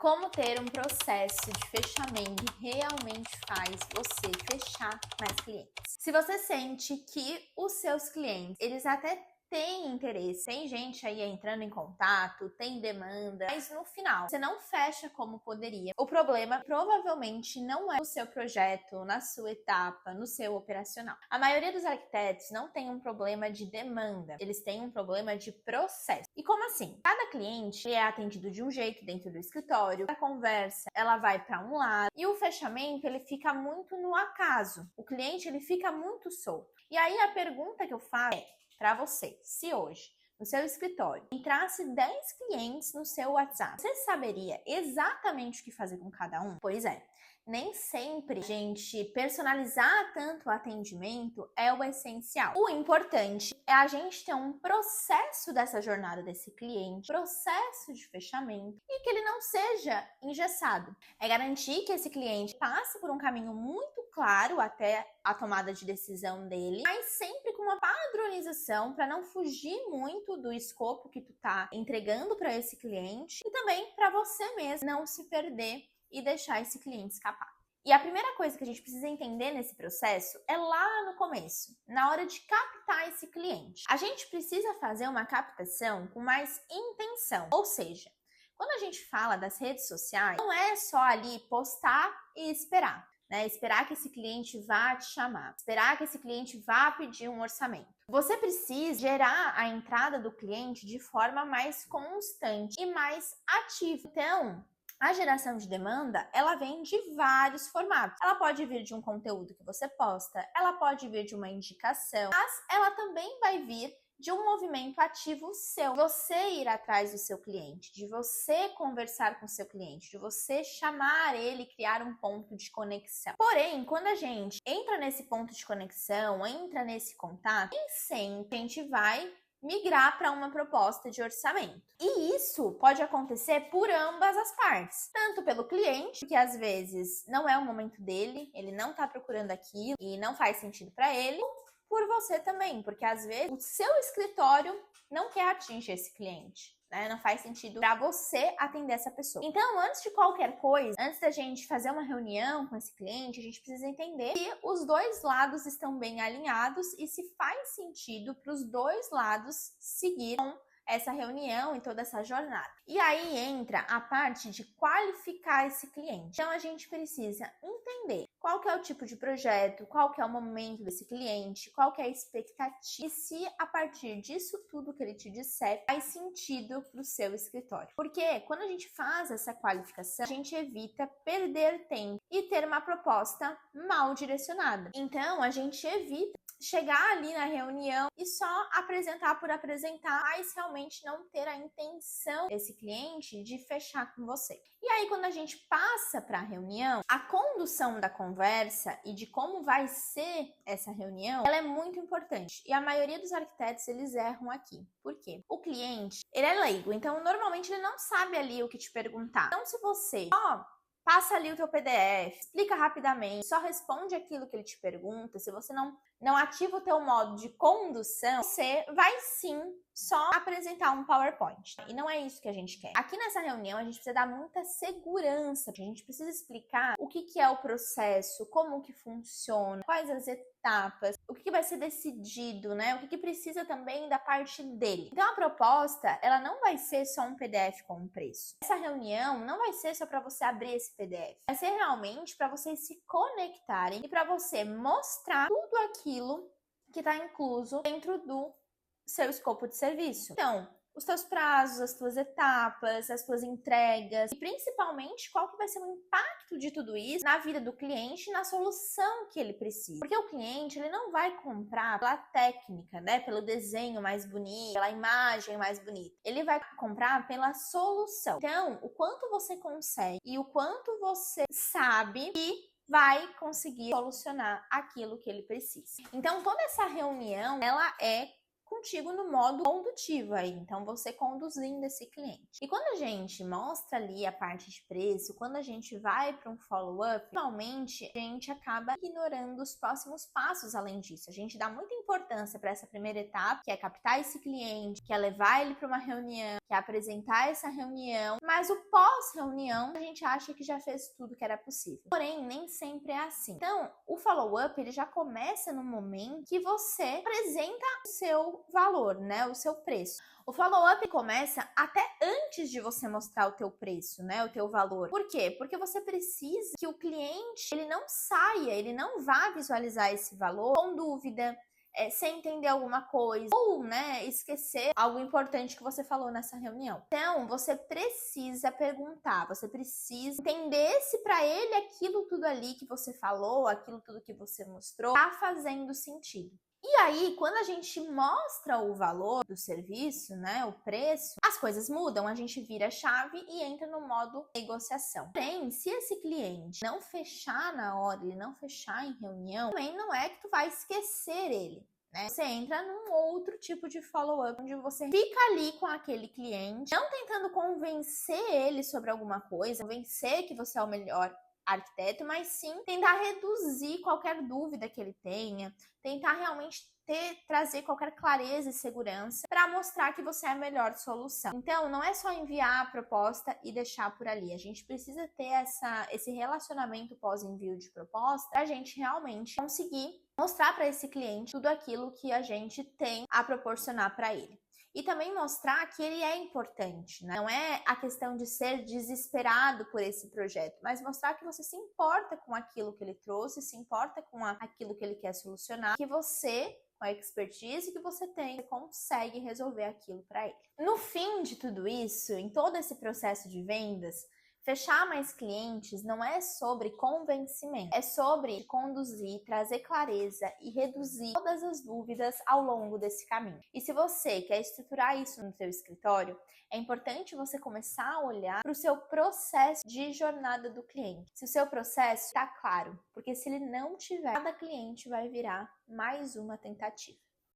Como ter um processo de fechamento que realmente faz você fechar mais clientes. Se você sente que os seus clientes, eles até têm interesse, tem gente aí entrando em contato, tem demanda, mas no final você não fecha como poderia. O problema provavelmente não é o seu projeto, na sua etapa, no seu operacional. A maioria dos arquitetos não tem um problema de demanda, eles têm um problema de processo. E como assim? Cada cliente é atendido de um jeito dentro do escritório, a conversa ela vai para um lado e o fechamento ele fica muito no acaso. O cliente ele fica muito solto. E aí a pergunta que eu faço é para você, se hoje no seu escritório entrasse 10 clientes no seu WhatsApp, você saberia exatamente o que fazer com cada um? Pois é. Nem sempre a gente personalizar tanto o atendimento é o essencial. O importante é a gente ter um processo dessa jornada desse cliente, processo de fechamento, e que ele não seja engessado. É garantir que esse cliente passe por um caminho muito claro até a tomada de decisão dele, mas sempre com uma padronização para não fugir muito do escopo que tu tá entregando para esse cliente e também para você mesmo não se perder e deixar esse cliente escapar. E a primeira coisa que a gente precisa entender nesse processo é lá no começo, na hora de captar esse cliente. A gente precisa fazer uma captação com mais intenção, ou seja, quando a gente fala das redes sociais, não é só ali postar e esperar, né? Esperar que esse cliente vá te chamar, esperar que esse cliente vá pedir um orçamento. Você precisa gerar a entrada do cliente de forma mais constante e mais ativa. Então, a geração de demanda, ela vem de vários formatos. Ela pode vir de um conteúdo que você posta, ela pode vir de uma indicação, mas ela também vai vir de um movimento ativo seu. Você ir atrás do seu cliente, de você conversar com o seu cliente, de você chamar ele, criar um ponto de conexão. Porém, quando a gente entra nesse ponto de conexão, entra nesse contato, nem sempre a gente vai migrar para uma proposta de orçamento. E isso pode acontecer por ambas as partes. Tanto pelo cliente, que às vezes não é o momento dele, ele não está procurando aquilo e não faz sentido para ele, ou por você também, porque às vezes o seu escritório não quer atingir esse cliente. Não faz sentido para você atender essa pessoa. Então, antes de qualquer coisa, antes da gente fazer uma reunião com esse cliente, a gente precisa entender se os dois lados estão bem alinhados e se faz sentido para os dois lados seguirem essa reunião e toda essa jornada. E aí entra a parte de qualificar esse cliente. Então, a gente precisa entender qual que é o tipo de projeto, qual que é o momento desse cliente, qual que é a expectativa e se a partir disso tudo que ele te disser faz sentido para o seu escritório. Porque quando a gente faz essa qualificação, a gente evita perder tempo e ter uma proposta mal direcionada. Então, a gente evita chegar ali na reunião e só apresentar por apresentar, mas realmente não ter a intenção desse cliente de fechar com você. E aí, quando a gente passa para a reunião, a condução da conversa e de como vai ser essa reunião, ela é muito importante. E a maioria dos arquitetos, eles erram aqui. Por quê? O cliente, ele é leigo, então normalmente ele não sabe ali o que te perguntar. Então, se você passa ali o teu PDF, explica rapidamente, só responde aquilo que ele te pergunta, se você não ativa o teu modo de condução, você vai sim só apresentar um PowerPoint. E não é isso que a gente quer. Aqui nessa reunião, a gente precisa dar muita segurança. A gente precisa explicar o que é o processo, como que funciona, quais as etapas, o que vai ser decidido, né? O que precisa também da parte dele. Então, a proposta, ela não vai ser só um PDF com um preço. Essa reunião não vai ser só para você abrir esse PDF. Vai ser realmente para vocês se conectarem e para você mostrar tudo aquilo que está incluso dentro do seu escopo de serviço. Então, os teus prazos, as tuas etapas, as tuas entregas e principalmente qual que vai ser o impacto de tudo isso na vida do cliente e na solução que ele precisa. Porque o cliente, ele não vai comprar pela técnica, né, pelo desenho mais bonito, pela imagem mais bonita. Ele vai comprar pela solução. Então, o quanto você consegue e o quanto você sabe e vai conseguir solucionar aquilo que ele precisa. Então, toda essa reunião, ela é contigo no modo condutivo aí, então você conduzindo esse cliente. E quando a gente mostra ali a parte de preço, quando a gente vai para um follow-up, normalmente a gente acaba ignorando os próximos passos além disso. A gente dá muita importância para essa primeira etapa, que é captar esse cliente, que é levar ele para uma reunião, que é apresentar essa reunião, mas o pós-reunião a gente acha que já fez tudo que era possível. Porém, nem sempre é assim. Então, o follow-up ele já começa no momento que você apresenta o seu valor, né, o seu preço. O follow-up começa até antes de você mostrar o teu preço, né, o teu valor. Por quê? Porque você precisa que o cliente, ele não saia, ele não vá visualizar esse valor com dúvida, sem entender alguma coisa, ou, né, esquecer algo importante que você falou nessa reunião. Então, você precisa perguntar, você precisa entender se para ele aquilo tudo ali que você falou, aquilo tudo que você mostrou, tá fazendo sentido. E aí, quando a gente mostra o valor do serviço, né, o preço, as coisas mudam, a gente vira a chave e entra no modo negociação. Porém, se esse cliente não fechar na hora, ele não fechar em reunião, também não é que tu vai esquecer ele, né? Você entra num outro tipo de follow-up, onde você fica ali com aquele cliente, não tentando convencer ele sobre alguma coisa, convencer que você é o melhor arquiteto, mas sim tentar reduzir qualquer dúvida que ele tenha, tentar realmente trazer qualquer clareza e segurança para mostrar que você é a melhor solução. Então, não é só enviar a proposta e deixar por ali. A gente precisa ter esse relacionamento pós-envio de proposta para a gente realmente conseguir mostrar para esse cliente tudo aquilo que a gente tem a proporcionar para ele. E também mostrar que ele é importante, né? Não é a questão de ser desesperado por esse projeto, mas mostrar que você se importa com aquilo que ele trouxe, se importa com aquilo que ele quer solucionar, que você, com a expertise que você tem, você consegue resolver aquilo para ele. No fim de tudo isso, em todo esse processo de vendas, fechar mais clientes não é sobre convencimento, é sobre conduzir, trazer clareza e reduzir todas as dúvidas ao longo desse caminho. E se você quer estruturar isso no seu escritório, é importante você começar a olhar para o seu processo de jornada do cliente. Se o seu processo está claro, porque se ele não tiver, cada cliente vai virar mais uma tentativa.